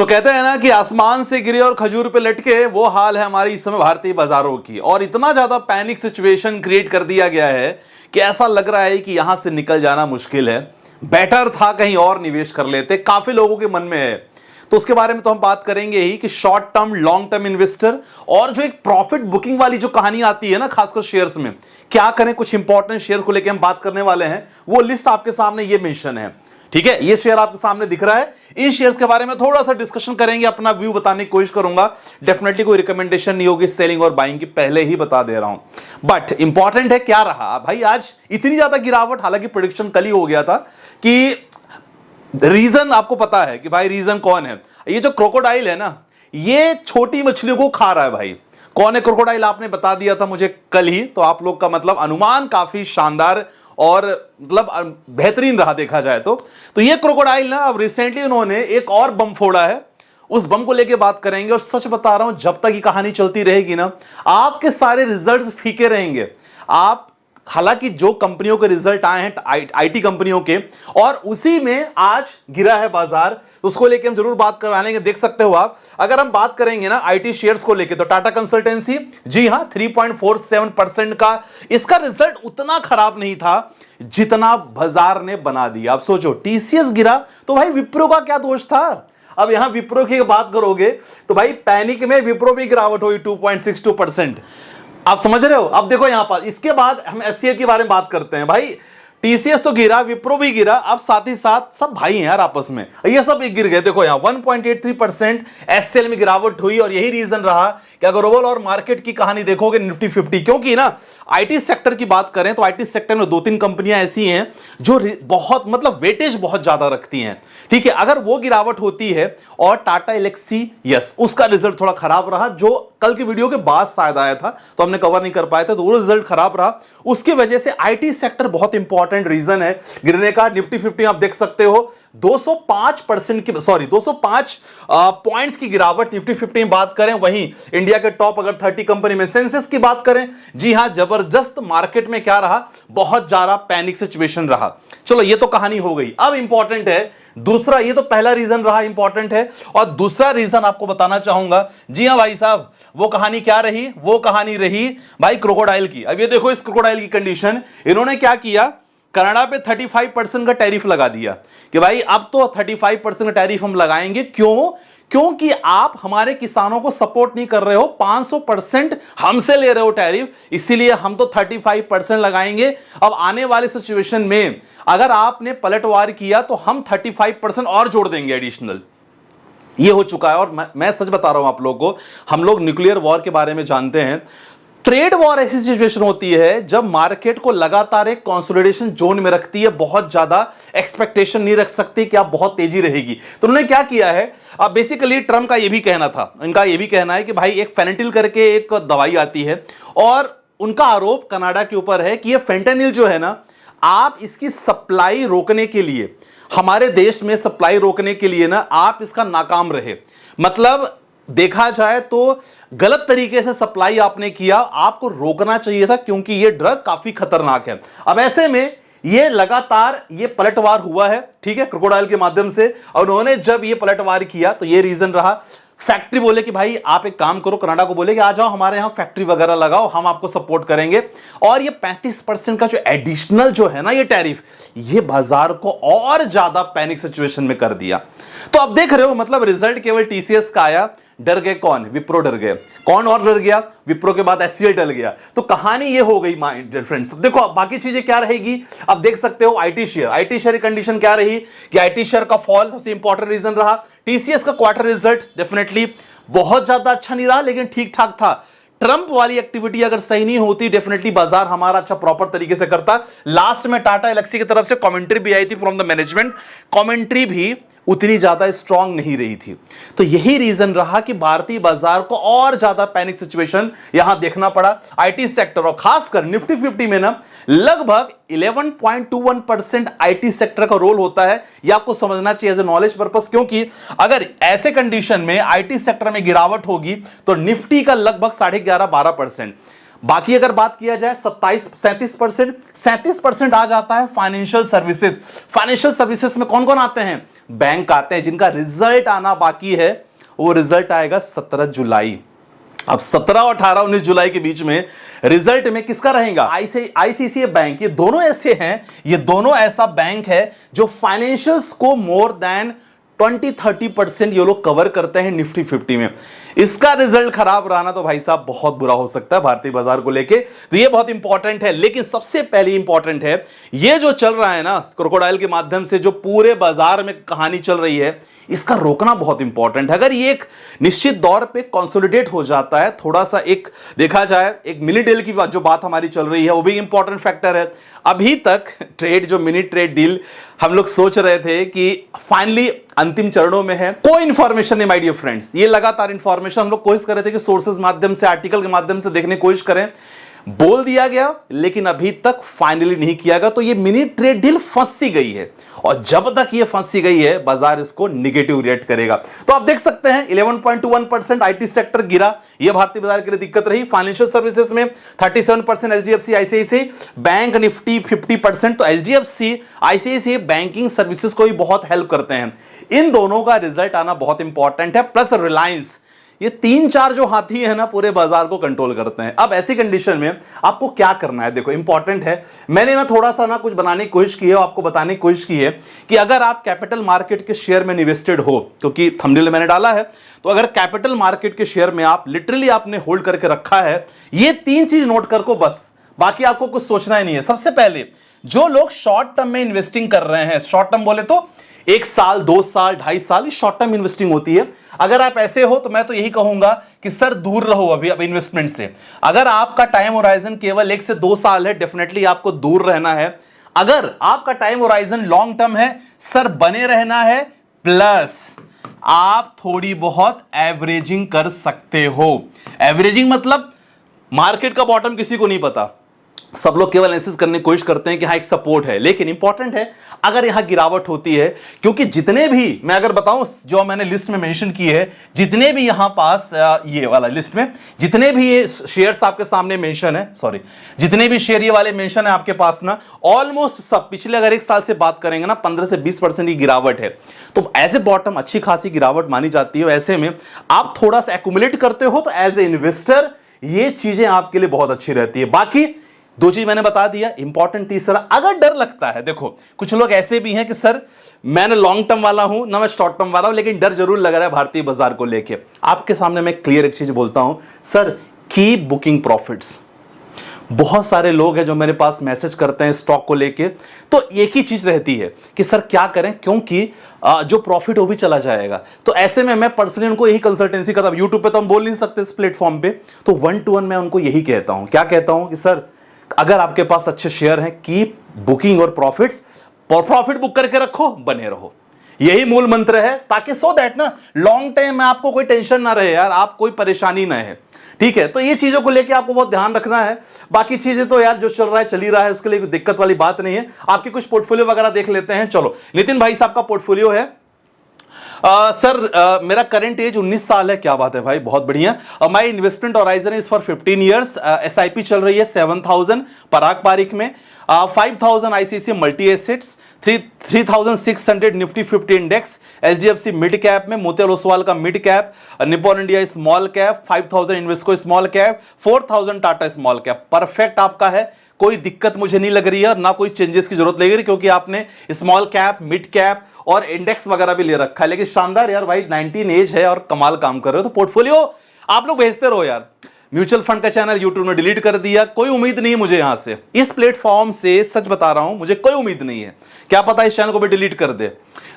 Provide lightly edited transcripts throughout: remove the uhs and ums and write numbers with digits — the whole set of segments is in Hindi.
कहते हैं ना कि आसमान से गिरे और खजूर पे लटके, वो हाल है हमारी इस समय भारतीय बाजारों की। और इतना ज्यादा पैनिक सिचुएशन क्रिएट कर दिया गया है कि ऐसा लग रहा है कि यहां से निकल जाना मुश्किल है। बेटर था कहीं और निवेश कर लेते, काफी लोगों के मन में है। तो उसके बारे में तो हम बात करेंगे ही कि short term long term investor और जो एक प्रॉफिट बुकिंग वाली जो कहानी आती है ना, खासकर शेयर्स में क्या करें, कुछ इंपॉर्टेंट शेयर को लेकर हम बात करने वाले हैं। वो लिस्ट आपके सामने ये मेंशन है, ठीक है, ये शेयर आपके सामने दिख रहा है। इन शेयर्स के बारे में थोड़ा सा डिस्कशन करेंगे, अपना व्यू बताने की कोशिश करूंगा। डेफिनेटली कोई रिकमेंडेशन नहीं होगी सेलिंग और बाइंग की, पहले ही बता दे रहा हूं। बट इंपॉर्टेंट है क्या रहा भाई आज इतनी ज्यादा गिरावट। हालांकि प्रेडिक्शन कल ही हो गया था कि रीजन आपको पता है कि भाई रीजन कौन है। ये जो क्रोकोडाइल है ना, ये छोटी मछलियों को खा रहा है। भाई कौन है क्रोकोडाइल, आपने बता दिया था मुझे कल ही। तो आप लोग का मतलब अनुमान काफी शानदार और मतलब बेहतरीन रहा देखा जाए तो ये क्रोकोडाइल ना, अब रिसेंटली उन्होंने एक और बम फोड़ा है। उस बम को लेके बात करेंगे। और सच बता रहा हूं, जब तक ये कहानी चलती रहेगी ना, आपके सारे रिजल्ट्स फीके रहेंगे। आप हालांकि जो कंपनियों के रिजल्ट आए हैं आईटी कंपनियों के, और उसी में आज गिरा है बाजार, उसको लेके हम जरूर बात करवाएंगे। देख सकते हो आप, अगर हम बात करेंगे ना आईटी शेयर्स को लेके, तो टाटा कंसल्टेंसी, जी हां 3.47% का इसका रिजल्ट उतना खराब नहीं था जितना बाजार ने बना दिया। आप सोचो, टीसीएस गिरा तो भाई विप्रो का क्या दोष था। अब यहां विप्रो की बात करोगे तो भाई पैनिक में विप्रो भी गिरावट हुई 2.62%। आप समझ रहे हो। अब देखो यहां पर, इसके बाद हम एचसीएल के बारे में बात करते हैं। भाई टीसीएस तो गिरा, विप्रो भी गिरा, अब साथ ही साथ सब भाई हैं यार आपस में, ये सब एक गिर गए। देखो यहां 1.83% एचसीएल में गिरावट हुई। और यही रीजन रहा कि अगर ओवरऑल और मार्केट की कहानी देखोगे निफ्टी 50, क्योंकि ना आईटी सेक्टर की बात करें तो आईटी सेक्टर में 2-3 कंपनियां ऐसी हैं जो बहुत मतलब वेटेज बहुत ज्यादा रखती हैं, ठीक है। अगर वो गिरावट होती है, और टाटा एलेक्सी, यस, उसका रिजल्ट थोड़ा खराब रहा, जो कल की वीडियो के बाद शायद आया था तो हमने कवर नहीं कर पाए थे, तो वो रिजल्ट खराब रहा। उसकी वजह से आईटी सेक्टर बहुत इंपॉर्टेंट रीजन है गिरने का। निफ्टी 50 आप देख सकते हो 205% की, सॉरी 205 पॉइंट्स की गिरावट निफ्टी 50 में बात करें। वहीं इंडिया के टॉप अगर 30 कंपनी में सेंसेक्स की बात करें, जी हां जबरदस्त मार्केट में क्या रहा, बहुत ज्यादा पैनिक सिचुएशन रहा। चलो ये तो कहानी हो गई। अब इंपॉर्टेंट है दूसरा, ये तो पहला रीजन रहा इंपॉर्टेंट है, और दूसरा रीजन आपको बताना चाहूंगा। जी हां भाई साहब, वो कहानी क्या रही, वो कहानी रही भाई क्रोकोडाइल की। अब ये देखो इस क्रोकोडाइल की कंडीशन, इन्होंने क्या किया, कनाडा पे 35% का टैरिफ लगा दिया कि भाई अब तो 35% का टैरिफ हम लगाएंगे। क्यों? क्योंकि आप हमारे किसानों को सपोर्ट नहीं कर रहे हो, 500% हमसे ले रहे हो टैरिफ, इसीलिए हम तो 35% लगाएंगे। अब आने वाले सिचुएशन में अगर आपने पलटवार किया तो हम 35% और जोड़ देंगे एडिशनल। ये हो चुका है। और मैं सच बता रहा हूं आप लोगों को, हम लोग न्यूक्लियर वॉर के बारे में जानते हैं। ट्रेड वॉर ऐसी सिचुएशन होती है जब मार्केट को लगातार एक कंसोलिडेशन जोन में रखती है, बहुत ज्यादा एक्सपेक्टेशन नहीं रख सकती कि आप बहुत तेजी रहेगी। तो उन्होंने क्या किया है, अब बेसिकली ट्रम्प का ये भी कहना था, इनका ये भी कहना है कि भाई एक फेंटेनिल करके एक दवाई आती है, और उनका आरोप कनाडा के ऊपर है कि ये फेंटेनिल जो है ना, आप इसकी सप्लाई रोकने के लिए, हमारे देश में सप्लाई रोकने के लिए ना आप इसका नाकाम रहे। मतलब देखा जाए तो गलत तरीके से सप्लाई आपने किया, आपको रोकना चाहिए था, क्योंकि यह ड्रग काफी खतरनाक है। अब ऐसे में ये लगातार ये पलटवार हुआ है, ठीक है, क्रोकोडाइल के माध्यम से। और उन्होंने जब ये पलटवार किया तो ये रीजन रहा, फैक्ट्री बोले कि भाई आप एक काम करो, कनाडा को बोले कि आ जाओ हमारे यहां फैक्ट्री वगैरह लगाओ, हम आपको सपोर्ट करेंगे। और ये 35% का जो एडिशनल जो है ना ये टैरिफ, ये बाजार को और ज्यादा पैनिक सिचुएशन में कर दिया। तो अब देख रहे हो, मतलब रिजल्ट केवल टीसीएस का आया, डर गए कौन, विप्रो डर गए। कौन और डर गया, विप्रो के बाद एचसीएल डर गया। तो कहानी ये हो गई माय डियर फ्रेंड्स। देखो अब बाकी चीजें क्या रहेगी, अब देख सकते हो आईटी शेयर की कंडीशन क्या रही कि आईटी शेयर का फॉल सबसे इंपॉर्टेंट रीजन रहा। टीसीएस का क्वार्टर रिजल्ट डेफिनेटली बहुत ज्यादा अच्छा नहीं रहा, लेकिन ठीक ठाक था। ट्रंप वाली एक्टिविटी अगर सही नहीं होती, डेफिनेटली बाजार हमारा अच्छा प्रॉपर तरीके से करता। लास्ट में टाटा एलेक्सी की तरफ से कमेंट्री भी आई थी फ्रॉम द मैनेजमेंट, कमेंट्री भी उतनी ज्यादा स्ट्रांग नहीं रही थी। तो यही रीजन रहा कि भारतीय बाजार को और ज्यादा पैनिक सिचुएशन यहां देखना पड़ा। आईटी सेक्टर और खासकर निफ्टी 50 में ना लगभग 11.21% आईटी सेक्टर का रोल होता है। यह आपको समझना चाहिए एज ए नॉलेज पर्पस, क्योंकि अगर ऐसे कंडीशन में आईटी सेक्टर में गिरावट होगी तो निफ्टी का लगभग 11.5-12%। बाकी अगर बात किया जाए 37% आ जाता है फाइनेंशियल सर्विसेज। फाइनेंशियल सर्विसेज में कौन कौन आते हैं, बैंक आते हैं जिनका रिजल्ट आना बाकी है, वो रिजल्ट आएगा 17 जुलाई। अब 17 और 18 19 जुलाई के बीच में रिजल्ट में किसका रहेगा? ICICI bank. ये दोनों ऐसे हैं, ये दोनों ऐसा बैंक है जो फाइनेंशियल्स को मोर देन 20-30% ये लोग कवर करते हैं निफ्टी 50 में। इसका रिजल्ट खराब रहा ना तो भाई साहब बहुत बुरा हो सकता है भारतीय बाजार को लेके, तो ये बहुत इंपॉर्टेंट है। लेकिन सबसे पहले इंपॉर्टेंट है ये जो चल रहा है ना क्रोकोडाइल के माध्यम से जो पूरे बाजार में कहानी चल रही है, इसका रोकना बहुत इंपॉर्टेंट है। अगर ये एक निश्चित दौर पे कंसोलिडेट हो जाता है, थोड़ा सा एक देखा जाए एक मिनी डील की बात जो बात हमारी चल रही है वो भी इंपॉर्टेंट फैक्टर है। अभी तक ट्रेड जो मिनी ट्रेड डील हम लोग सोच रहे थे कि फाइनली अंतिम चरणों में है, कोई इंफॉर्मेशन नहीं माय डियर फ्रेंड्स। ये लगातार इंफॉर्मेशन हम लोग कोशिश कर रहे थे कि सोर्सेज माध्यम से आर्टिकल के माध्यम से देखने की कोशिश करें, बोल दिया गया लेकिन अभी तक फाइनली नहीं किया गया। तो ये मिनी ट्रेड डील फंसी गई है और जब तक ये फंसी गई है बाजार इसको निगेटिव रिएक्ट करेगा। तो आप देख सकते हैं 11.21% आईटी सेक्टर गिरा, ये भारतीय बाजार के लिए दिक्कत रही। फाइनेंशियल सर्विसेज में 37% एचडीएफसी आईसीआईसीआई बैंक, निफ्टी 50%। तो एचडीएफसी आईसीआईसीआई बैंकिंग सर्विसेज को भी बहुत हेल्प करते हैं। इन दोनों का रिजल्ट आना बहुत इंपॉर्टेंट है, प्लस रिलायंस। ये 3-4 जो हाथी है ना पूरे बाजार को कंट्रोल करते हैं। अब ऐसी कंडीशन में आपको क्या करना है, देखो इंपॉर्टेंट है। मैंने ना थोड़ा सा ना कुछ बनाने की कोशिश की है, आपको बताने की कोशिश की है कि अगर आप कैपिटल मार्केट के शेयर में इन्वेस्टेड हो, क्योंकि थंबनेल मैंने डाला है, तो अगर कैपिटल मार्केट के शेयर में आप लिटरली आपने होल्ड करके रखा है, ये 3 चीज नोट कर को बस, बाकी आपको कुछ सोचना ही नहीं है। सबसे पहले जो लोग शॉर्ट टर्म में इन्वेस्टिंग कर रहे हैं, शॉर्ट टर्म बोले तो 1 साल 2 साल 2.5 साल शॉर्ट टर्म इन्वेस्टिंग होती है। अगर आप ऐसे हो तो मैं तो यही कहूंगा कि सर दूर रहो अभी अब इन्वेस्टमेंट से। अगर आपका टाइम होराइजन केवल 1 से 2 साल है, डेफिनेटली आपको दूर रहना है। अगर आपका टाइम होराइजन लॉन्ग टर्म है, सर बने रहना है, प्लस आप थोड़ी बहुत एवरेजिंग कर सकते हो। एवरेजिंग मतलब मार्केट का बॉटम किसी को नहीं पता, सब लोग केवल एनालिसिस करने की कोशिश करते हैं कि हाँ एक सपोर्ट है, लेकिन इंपॉर्टेंट है अगर यहां गिरावट होती है, क्योंकि जितने भी मैं अगर बताऊं जो मैंने लिस्ट में मेंशन की है, जितने भी यहां पास ये वाला लिस्ट में जितने भी ये शेयर्स आपके सामने मेंशन है, सॉरी जितने भी शेयर ये वाले मेंशन है आपके पास ना, ऑलमोस्ट सब पिछले अगर 1 साल से बात करेंगे ना 15 से 20% की गिरावट है। तो एज ए बॉटम अच्छी खासी गिरावट मानी जाती है। ऐसे में आप थोड़ा सा एक्यूमुलेट करते हो तो एज ए इन्वेस्टर ये चीजें आपके लिए बहुत अच्छी रहती है। बाकी 2 चीज मैंने बता दिया, इंपॉर्टेंट तीसरा, अगर डर लगता है, देखो कुछ लोग ऐसे भी हैं कि सर मैं लॉन्ग टर्म वाला हूं ना मैं शॉर्ट टर्म वाला हूं, लेकिन डर जरूर लग रहा है भारतीय बाजार को लेके। आपके सामने मैं क्लियर एक चीज बोलता हूं, सर कीप बुकिंग प्रॉफिट्स। बहुत सारे लोग हैं जो मेरे पास मैसेज करते हैं स्टॉक को लेके, तो एक ही चीज रहती है कि सर क्या करें, क्योंकि जो प्रॉफिट वो भी चला जाएगा। तो ऐसे में मैं पर्सनली उनको यही कंसल्टेंसी करता हूं। यूट्यूब पे तो हम बोल नहीं सकते इस प्लेटफॉर्म पे, तो 1 to 1 मैं उनको यही कहता हूं। क्या कहता हूं कि सर अगर आपके पास अच्छे शेयर हैं, कीप बुकिंग और प्रॉफिट बुक करके रखो, बने रहो। यही मूल मंत्र है, ताकि सो दैट ना लॉन्ग टाइम में आपको कोई टेंशन ना रहे यार, आप कोई परेशानी ना है। ठीक है, तो ये चीजों को लेके आपको बहुत ध्यान रखना है। बाकी चीजें तो यार जो चल रहा है चल ही रहा है, उसके लिए कोई दिक्कत वाली बात नहीं है। आपकी कुछ पोर्टफोलियो वगैरह देख लेते हैं। चलो नितिन भाई साहब का पोर्टफोलियो है। सर मेरा करंट एज 19 साल है। क्या बात है भाई, बहुत बढ़िया। My investment horizon is for 15 years. SIP चल रही है 7000 पराग पारिक में, 5000 ICICI multi assets, 3600 Nifty 50 index, HDFC mid cap में, मोतीलाल ओसवाल का mid cap, Nippon India small cap, 5000 Invesco small cap, 4000 Tata small cap. Perfect आपका है, कोई दिक्कत मुझे नहीं लग रही है और ना कोई चेंजेस की जरूरत लग रही, क्योंकि आपने स्मॉल कैप मिड कैप और इंडेक्स वगैरह भी ले रखा है। लेकिन शानदार यार भाई, 19 एज है और कमाल काम कर रहे हो। तो पोर्टफोलियो आप लोग भेजते रहो यार। म्यूचुअल फंड का चैनल यूट्यूब ने डिलीट कर दिया, कोई उम्मीद नहीं है मुझे यहां से, इस प्लेटफॉर्म से सच बता रहा हूं, मुझे कोई उम्मीद नहीं है। क्या पता इस चैनल को भी डिलीट कर दे।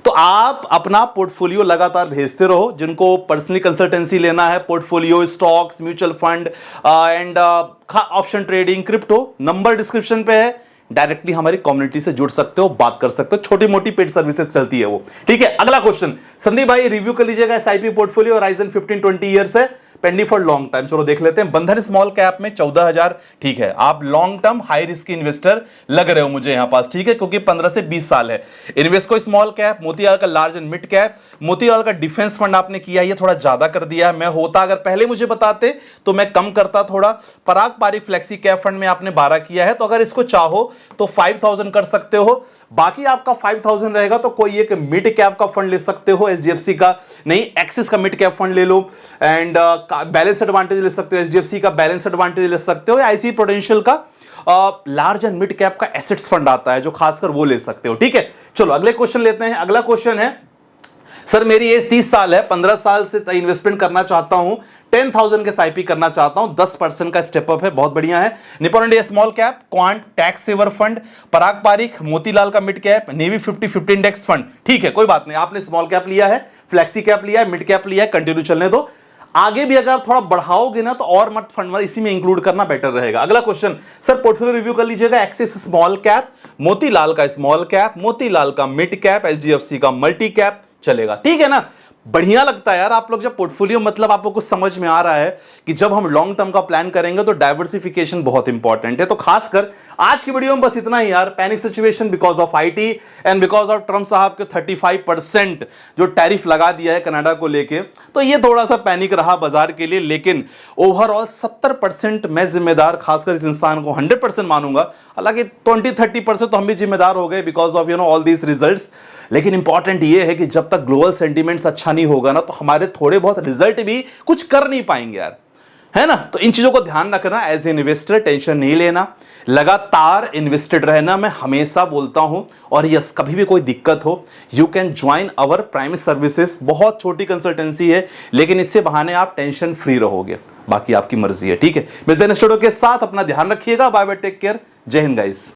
तो आप अपना पोर्टफोलियो लगातार भेजते रहो। जिनको पर्सनली कंसल्टेंसी लेना है, portfolio, stocks, mutual fund and option trading, crypto, number description पे है, डायरेक्टली हमारी कम्युनिटी से जुड़ सकते हो, बात कर सकते हो। छोटी मोटी पेड सर्विसेज चलती है वो। ठीक है, अगला क्वेश्चन संदीप भाई रिव्यू कर लीजिएगा। एसआईपी पोर्टफोलियो होराइजन 15-20 ईयर्स है, पेंडिंग फॉर लॉन्ग टाइम। चलो देख लेते हैं। बंधन स्मॉल कैप में 14000। ठीक है, आप long term high risk investor लग रहे हो मुझे यहां पास। ठीक है, क्योंकि 15 से 20 साल है। इन्वेस्को स्मॉल कैप, मोतीलाल का large and mid cap, Motilal का डिफेंस फंड आपने किया, ये थोड़ा ज्यादा कर दिया है। मैं होता अगर पहले मुझे बताते तो मैं कम करता थोड़ा। पराग पारिक फ्लेक्सी कैप फंड में आपने 12 किया है, तो अगर इसको चाहो तो 5000 कर सकते हो। बाकी आपका 5000 रहेगा तो कोई एक मिड कैप का फंड ले सकते हो, एचडीएफसी का नहीं, एक्सिस का मिड कैप फंड ले लो, एंड बैलेंस एडवांटेज ले सकते हो, एचडीएफसी का बैलेंस एडवांटेज ले सकते हो, या आईसी प्रूडेंशियल का लार्ज एंड मिड कैप का एसेट्स फंड आता है जो खासकर वो ले सकते हो। ठीक है, चलो अगले क्वेश्चन लेते हैं। अगला क्वेश्चन है, सर मेरी एज 30 साल है, 15 साल से इन्वेस्टमेंट करना चाहता हूं, 10,000 के एसआईपी करना चाहता हूं, 10% का स्टेप अप है, बहुत बढ़िया है। Nippon India small cap, Quant, tax saver fund, Parag Parikh, Motilal का मिड कैप, नेवी 50 इंडेक्स फंड। ठीक है, कोई बात नहीं, आपने स्मॉल कैप लिया है, फ्लेक्सी कैप लिया है, मिड कैप लिया है, कंटिन्यू चलने दो। आगे भी अगर थोड़ा बढ़ाओगे ना तो और मत फंड इसी में इंक्लूड करना बेटर रहेगा। अगला क्वेश्चन, सर पोर्टफोलियो रिव्यू कर लीजिएगा, एक्सिस स्मॉल कैप, मोतीलाल का स्मॉल कैप, मोतीलाल का मिड कैप, एचडीएफसी का मल्टी कैप, चलेगा। ठीक है ना, बढ़िया लगता है यार। आप लोग जब पोर्टफोलियो मतलब आपको कुछ समझ में आ रहा है कि जब हम लॉन्ग टर्म का प्लान करेंगे तो डाइवर्सिफिकेशन बहुत इंपॉर्टेंट है। तो खासकर आज की वीडियो में बस इतना ही यार। Panic situation because of IT and because of Trump साहब के 35% जो टैरिफ लगा दिया है कनाडा को लेके, तो ये थोड़ा सा पैनिक रहा बाजार के लिए, लेकिन ओवरऑल 70% मैं जिम्मेदार, खासकर इस इंसान को 100% मानूंगा। हालांकि 20-30% तो हम भी जिम्मेदार हो गए because of all these results. लेकिन इंपॉर्टेंट ये है कि जब तक ग्लोबल सेंटीमेंट्स अच्छा नहीं होगा ना तो हमारे थोड़े बहुत रिजल्ट भी कुछ कर नहीं पाएंगे यार, है ना। तो इन चीजों को ध्यान रखना, एज ए इन्वेस्टर टेंशन नहीं लेना, लगातार इन्वेस्टेड रहना, मैं हमेशा बोलता हूं। और यस, कभी भी कोई दिक्कत हो you can join our prime services, बहुत छोटी कंसल्टेंसी है लेकिन इससे बहाने आप टेंशन फ्री रहोगे, बाकी आपकी मर्जी है। ठीक है, मिलते हैं नेक्स्ट वीडियो के साथ, अपना ध्यान रखिएगा, बाय बाय, टेक केयर, जय हिंद गाइस।